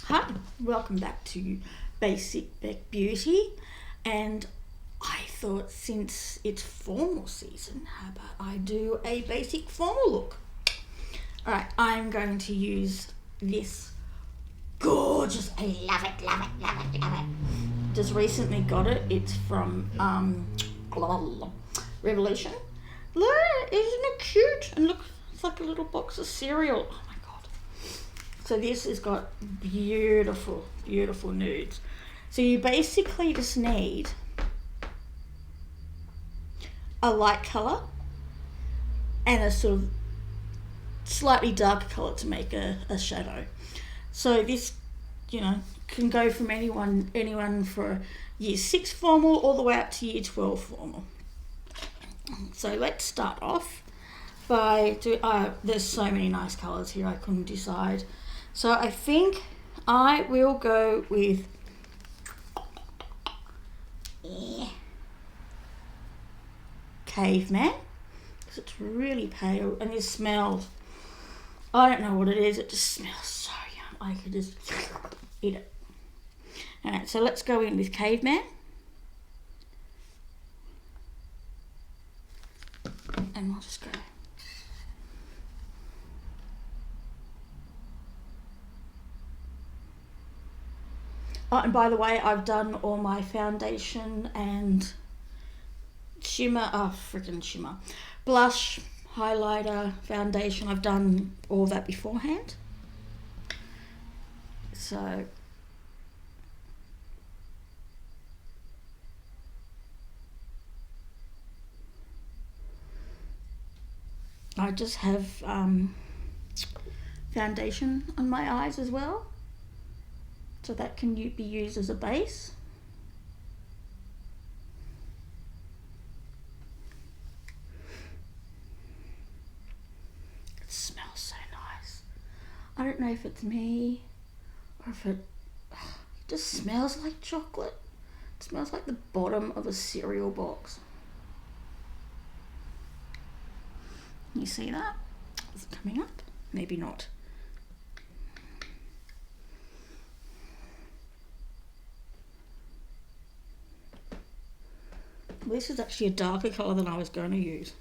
Hi, welcome back to Basic Beck Beauty. And I thought since it's formal season, how about I do a basic formal look? Alright, I'm going to use this gorgeous, I love it, love it, love it, love it. Just recently got it. It's from Revolution. Look, isn't it cute? And look, it's like a little box of cereal. Oh my god. So this has got beautiful, beautiful nudes. So you basically just need a light colour and a sort of slightly darker colour to make a shadow. So this, can go from anyone for year 6 formal all the way up to year 12 formal. So let's start off by there's so many nice colours here I couldn't decide. So I think I will go with Caveman, because it's really pale and it smells, I don't know what it is, it just smells so yum. I could just eat it. Alright, so let's go in with Caveman. And we'll just go. Oh, and by the way, I've done all my foundation and shimmer, blush, highlighter, foundation. I've done all that beforehand. So I just have foundation on my eyes as well. So that can be used as a base. It smells so nice. I don't know if it's me or if it just smells like chocolate. It smells like the bottom of a cereal box. You see that? It's coming up. Maybe not. This is actually a darker colour than I was going to use.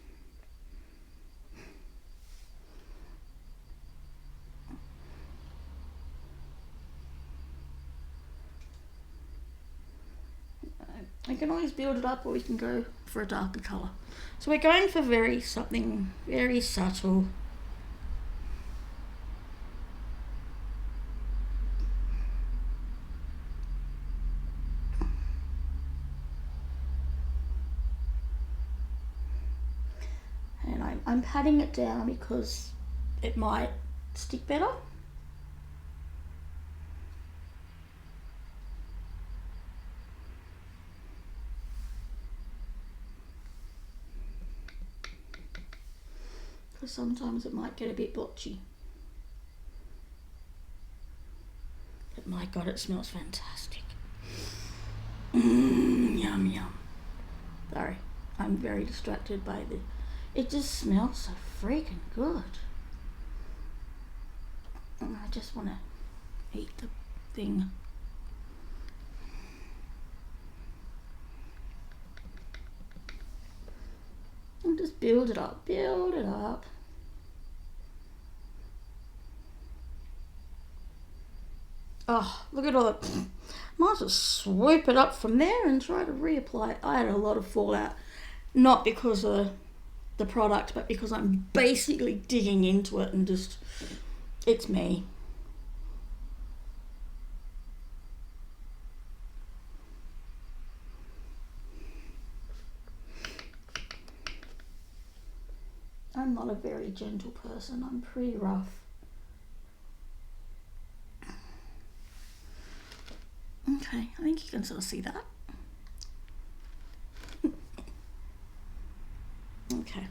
I can always build it up, or we can go for a darker colour. So we're going for something very subtle. And I'm patting it down because it might stick better. Because sometimes it might get a bit blotchy. But my god, it smells fantastic. Yum yum. Sorry, I'm very distracted by the... It just smells so freaking good. And I just want to eat the thing. And just build it up, build it up. Oh, look at all that. Might as well swoop it up from there and try to reapply it. I had a lot of fallout. Not because of the product, but because I'm basically digging into it and just, it's me. I'm not a very gentle person, I'm pretty rough. Okay, I think you can sort of see that. Okay.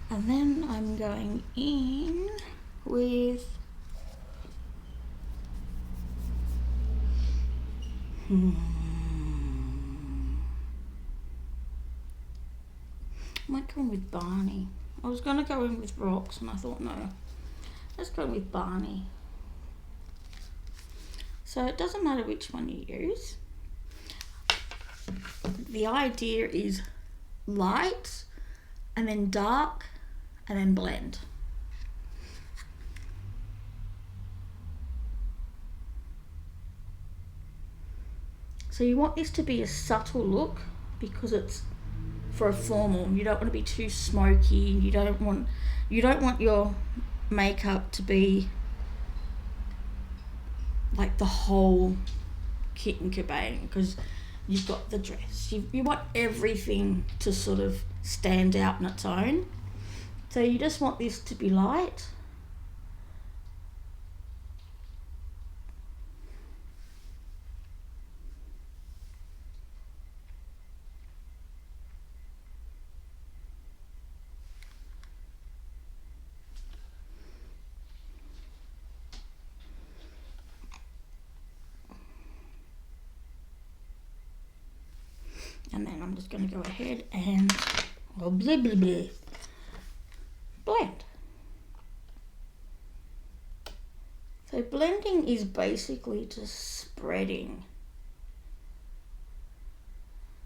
And then I'm going in with I might go in with Barney. I was going to go in with rocks and I thought no, let's go with Barney. So it doesn't matter which one you use. The idea is light and then dark and then blend. So you want this to be a subtle look because it's for a formal. You don't want to be too smoky. You don't want your makeup to be like the whole kit and kabang, because you've got the dress. You want everything to sort of stand out on its own. So you just want this to be light. And then I'm just going to go ahead and blend. So blending is basically just spreading.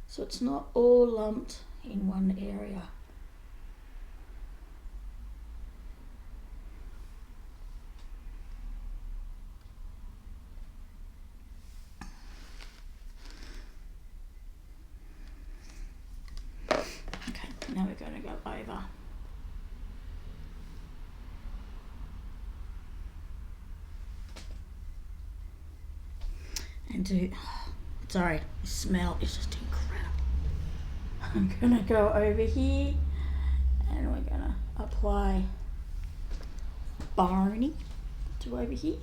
So it's not all lumped in one area. Now we're going to go over. And do, sorry, the smell is just incredible. I'm going to go over here and we're going to apply Barney to over here.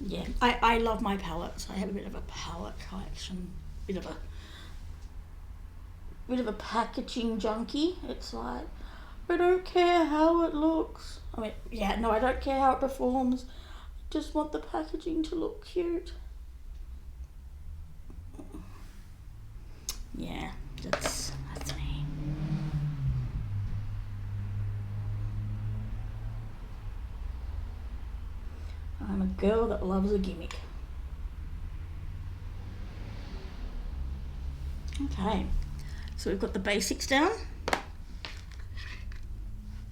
Yeah, I love my palettes. I have a bit of a palette collection, bit of a packaging junkie. It's like, I don't care how it looks. I mean, yeah, no, I don't care how it performs. I just want the packaging to look cute. Yeah, that's me. I'm a girl that loves a gimmick. Okay. So we've got the basics down.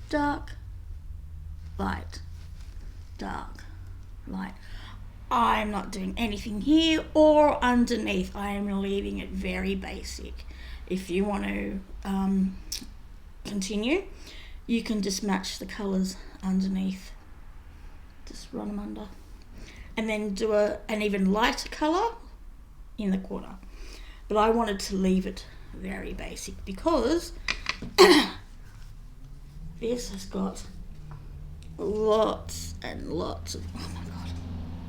Dark, light, dark, light. I'm not doing anything here or underneath. I am leaving it very basic. If you want to continue, you can just match the colours underneath. Just run them under. And then do an even lighter colour in the corner. But I wanted to leave it very basic because this has got lots and lots of, oh my god,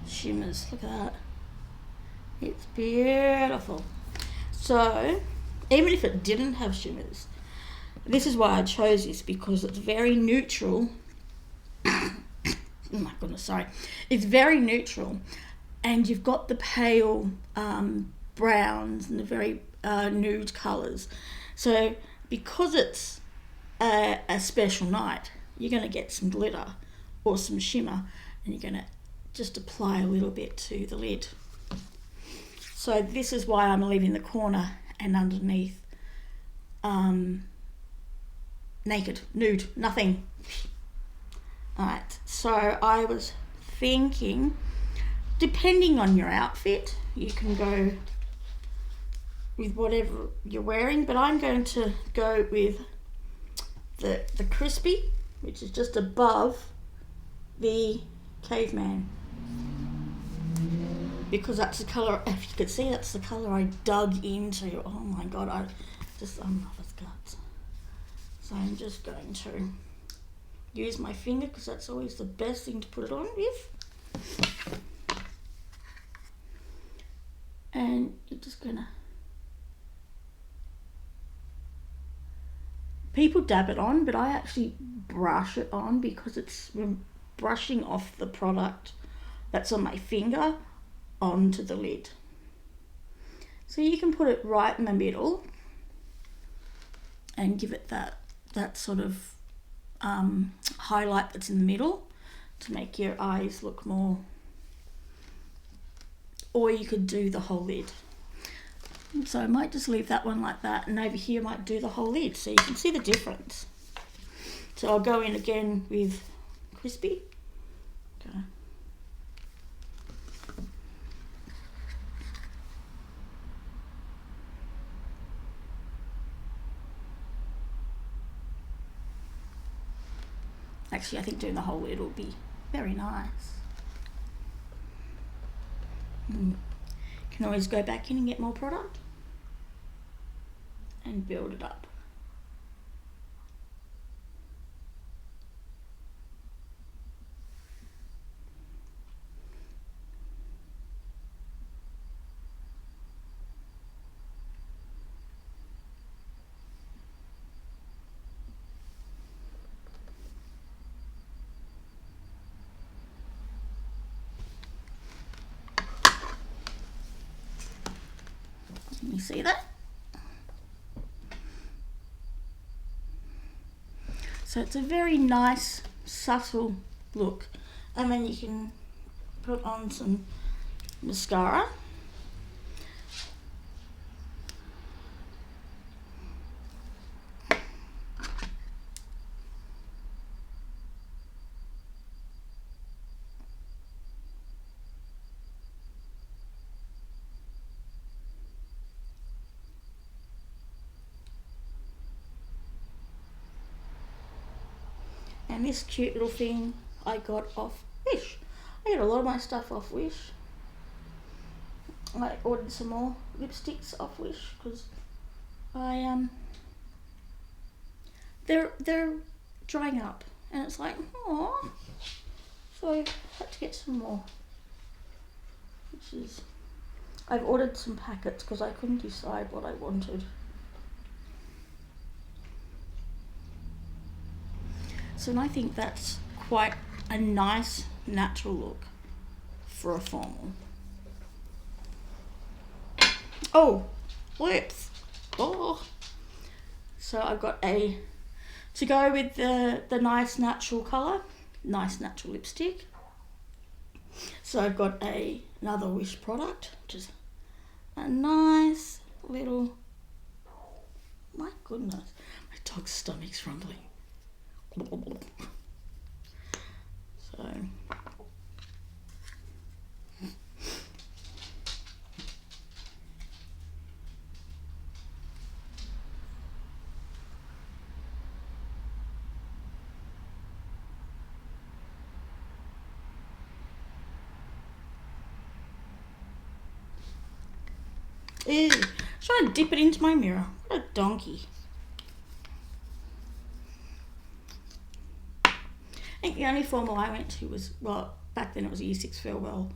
shimmers. Look at that. It's beautiful. So even if it didn't have shimmers, this is why I chose this, because it's very neutral. Oh my goodness, sorry. It's very neutral, and you've got the pale browns and the very nude colours. So because it's a special night, you're going to get some glitter or some shimmer, and you're going to just apply a little bit to the lid. So this is why I'm leaving the corner and underneath naked, nude, nothing. Alright, so I was thinking, depending on your outfit, you can go with whatever you're wearing, but I'm going to go with the crispy, which is just above the caveman, because that's the colour, if you could see, that's the colour I dug into. Oh my god, I love his guts. So I'm just going to use my finger, because that's always the best thing to put it on with. And you're just gonna, people dab it on, but I actually brush it on because it's brushing off the product that's on my finger onto the lid. So you can put it right in the middle and give it that sort of highlight that's in the middle to make your eyes look more. Or you could do the whole lid. So I might just leave that one like that, and over here I might do the whole lid so you can see the difference. So I'll go in again with Crispy. Okay. Actually, I think doing the whole lid will be very nice. You can always go back in and get more product and build it up. Can you see that? So it's a very nice, subtle look. And then you can put on some mascara. And this cute little thing I got off Wish. I get a lot of my stuff off Wish. I ordered some more lipsticks off Wish because they're drying up, and it's like, oh, so I had to get some more. I've ordered some packets because I couldn't decide what I wanted. So I think that's quite a nice natural look for a formal. Oh, lips. Oh. So I've got to go with the nice natural colour, nice natural lipstick. So I've got another Wish product, which is a nice little, my goodness, my dog's stomach's rumbling. So ew, trying to dip it into my mirror. What a donkey. I think the only formal I went to was, well, back then it was a Year 6 farewell,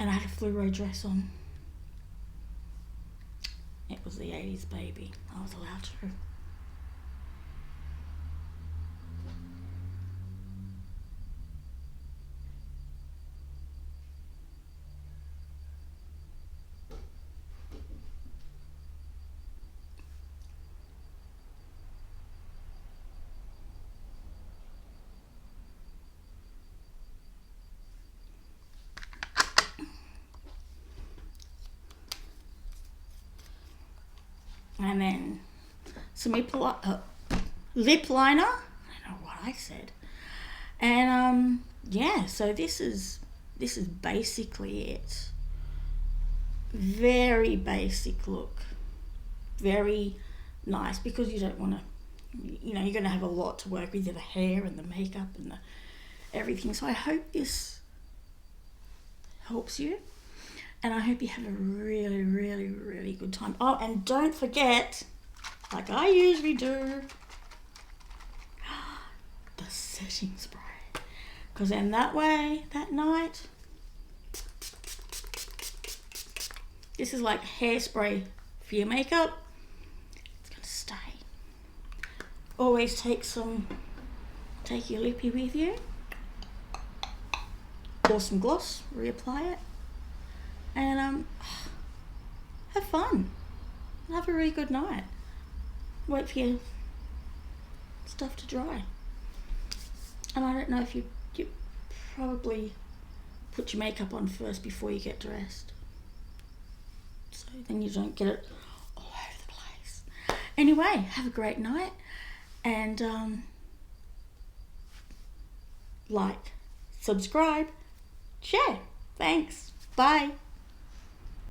and I had a fluoro dress on. It was the 80s, baby. I was allowed to. And then some lip liner. I don't know what I said. And yeah, so this is basically it. Very basic look. Very nice, because you don't want to, you're going to have a lot to work with, the hair and the makeup and everything. So I hope this helps you. And I hope you have a really, really, really good time. Oh, and don't forget, like I usually do, the setting spray. Because then that way, that night, this is like hairspray for your makeup. It's going to stay. Always take your lippy with you. Or some gloss, reapply it. And have fun. Have a really good night. wait for your stuff to dry. And I don't know if you probably put your makeup on first before you get dressed, so then you don't get it all over the place. Anyway, have a great night, and like, subscribe, share. Thanks. Bye.